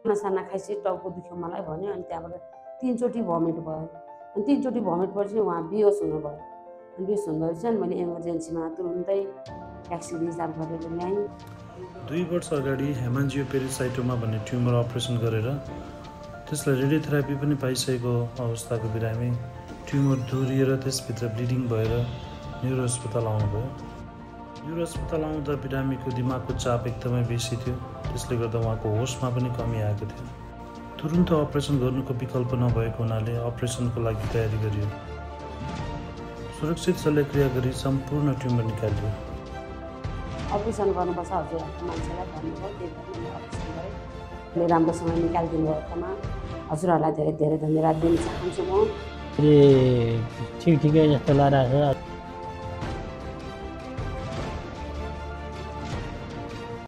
साना खाइसकेपछि टाउको दुख्यो मलाई भन्यो अनि त्यहाँबाट 3 चोटि भमिट भयो। अनि 3 चोटि भमिट भएपछि उहाँ बेहोस हुनुभयो। अनि बेहोस हुँदाखेरि चाहिँ मैले इमर्जेन्सीमा तुरुन्तै ट्याक्सी रिजर्भ गरेर ल्याएँ। 2 वर्ष अगाडि हेमान्जियोपेरिसाइटोमा भन्ने ट्युमर अपरेसन गरेर त्यसलाई रेडियोथेरापी पनि पाइसकेको अवस्थाको बिरामी ट्युमर दोहोरिएर त्यसभित्र ब्लिडिङ भएर न्युरो अस्पताल आउनुभयो। न्युरो अस्पताल आउँदा बिरामीको दिमागको चाप एकदमै बेसी थियो, त्यसले गर्दा उहाँको होसमा पनि कमी आएको थियो। तुरुन्त अपरेसन गर्नुको विकल्प नभएको हुनाले अपरेसनको लागि तयारी गरियो। सुरक्षित शल्यक्रिया गरी सम्पूर्ण ट्युमर निकालियो। अपरेसन गर्नुपर्छ हजुरहरूको मान्छेलाई भन्नुभयो, त्यही भएर मैले अपरेसन गरेँ। राम्रोसँग निकालिदिनु भएकोमा हजुरहरूलाई धेरै धेरै धन्यवाद दिन चाहन्छु म। ठिकै जस्तो लागिरहेको छ।